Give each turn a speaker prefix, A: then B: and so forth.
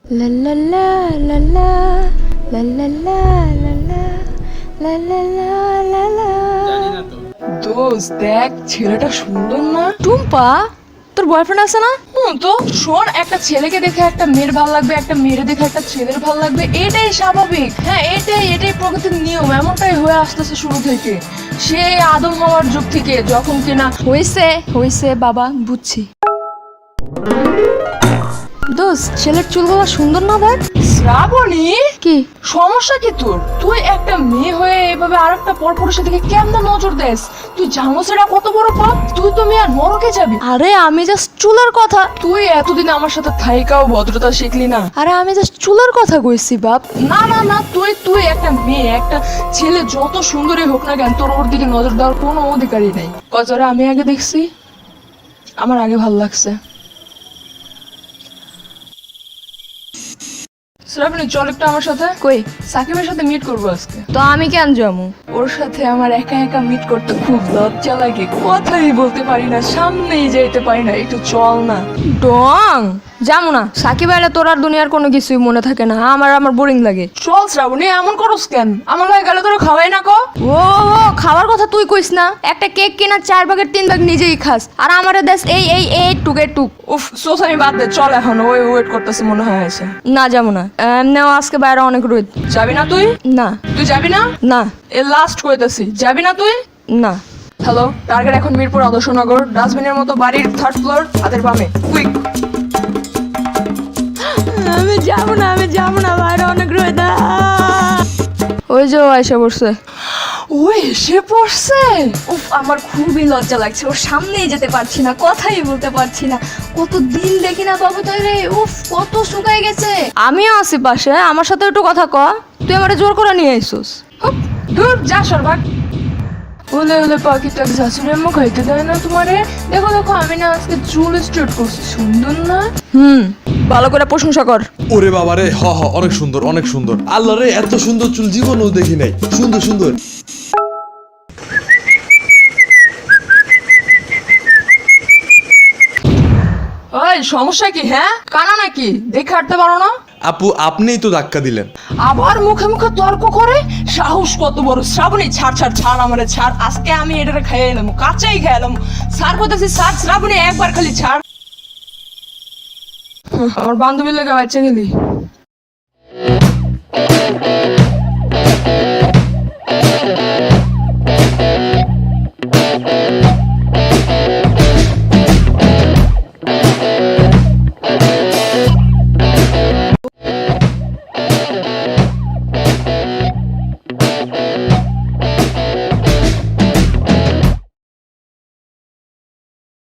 A: লা লা লা লা লা লা লা লা লা লা লা লা লা লা।
B: দোস্ত দেখ ছেলেটা সুন্দর না?
A: টুম্পা, তোর বয়ফ্রেন্ড আছে না?
B: তো শোন, একটা ছেলেকে দেখে একটা মেয়ের ভালো লাগবে, একটা মেয়ের দেখে একটা ছেলের ভালো লাগবে, এটাই স্বাভাবিক। হ্যাঁ, এটাই প্রকৃতির নিয়ম, এমনটাই হয়ে আসতেছে শুরু থেকে, সেই আদম হওয়ার যুগ থেকে, যখন কিনা
A: হয়েছে বাবা, বুঝছি। দোস্ত, ছেলের চুলগুলো সুন্দর না দেখ?
B: শ্রাবণী,
A: কি
B: সমস্যা কি তোর? তুই একটা মেয়ে হয়ে এভাবে আর একটা পরপুরুষের দিকে কেমন নজর দেস? তুই জানো সেটা কত বড় পাপ? তুই তো মেয়ে আর নরকে যাবি।
A: আরে আমি জাস্ট চুলের কথা।
B: তুই এতদিন আমার সাথে থাইকাও ভদ্রতা শিখলি না।
A: আরে আমি জাস্ট চুলের কথা কইছি বাপ।
B: না না না, তুই একটা মেয়ে, একটা ছেলে যত সুন্দরই হোক না কেন, তোর ওর দিকে নজর দেওয়ার কোনো অধিকারই নেই। কতটা আমি আগে দেখছি, আমার আগে ভালো লাগছে। শ্রাবণী, চল একটু আমার সাথে।
A: কই?
B: সাকিবের সাথে মিট করবো আজকে।
A: তো আমি কেন যাবো?
B: ওর সাথে আমার একা একা মিট করতে খুব লজ্জা লাগে, কথাই বলতে পারি না, সামনেই যেতে পারি না। একটু চল না।
A: ডং, যাবো না। সাকিব আইলে তোর আর দুনিয়ার কোনো কিছুই মনে থাকে না। আমার বোরিং লাগে।
B: চল শ্রাবণী, এমন করস কেন? আমার লাগে গেলে তোরা খাওয়াই না কো।
A: ও খাওয়ার কথা তুই কইস না। একটা কেক কিনা 4 ভাগের 3 ভাগ নিজেই খাস, আর আমারে দেশ এই টুক।
B: উফ, সোসানি বাদ দে, চল এখন। ওই ওয়েট করতেছে মনে হয় আছে।
A: না যাবো না, এমনিও আজকে বাইরে অনেক রোদ।
B: যাবি না তুই?
A: না
B: তুই যাবি না?
A: না
B: এ লাস্ট কইতাছি, যাবি না তুই?
A: না।
B: হ্যালো, টার্গেট এখন মিরপুর আদর্শনগর, ডাস্টবিনের মতো বাড়ির 3rd ফ্লোর, হাতের বামে, কুইক।
A: আমি যাবো না, বাইরে অনেক রোদ। ওই যে আয়সা বসছে।
B: ও এসে পড়ছে?
A: উফ, আমার খুবই লজ্জা লাগছে। ওর সামনেই যেতে পারছি না, কথাই বলতে পারছি না। কতদিন দেখি না বাবু তোর রে। উফ, কত শুকাই গেছে। আমিও আছি পাশে, আমার সাথে একটু কথা ক। তুই আমারে জোর করে নিয়ে আইসুস।
B: হুপ, দূর যা সরবাক। ওলে ওলে পাখিটা শাশুড়ির মুখ খাইতে দেয় না তোমারে। দেখো দেখো, আমি না আজকে চুল স্ট্রেট করছি, সুন্দর না?
A: ভালো করে প্রশংসা কর।
C: ওরে বাবা রে, হ অনেক সুন্দর অনেক সুন্দর। আল্লাহ রে, এত সুন্দর চুল জীবনেও দেখি নাই। সুন্দর সুন্দর।
B: ওই সমস্যা কি? হ্যাঁ, কানা নাকি? দেখে হাঁটতে পারো না?
C: আপু, আপনিই তো ধাক্কা দিলেন।
B: আবার মুখে মুখে তর্ক করে, সাহস কত বড়! শ্রাবণী, ছাড় আমারে ছাড়। আজকে আমি এটারে খাইয়ে এলাম, কাঁচাই খাইয়ে এলাম। ছাড় বলতেছি, ছাড় শ্রাবণী, একবার খালি ছাড়। আমার বান্ধবীর লেগে বাচ্চা গেলি।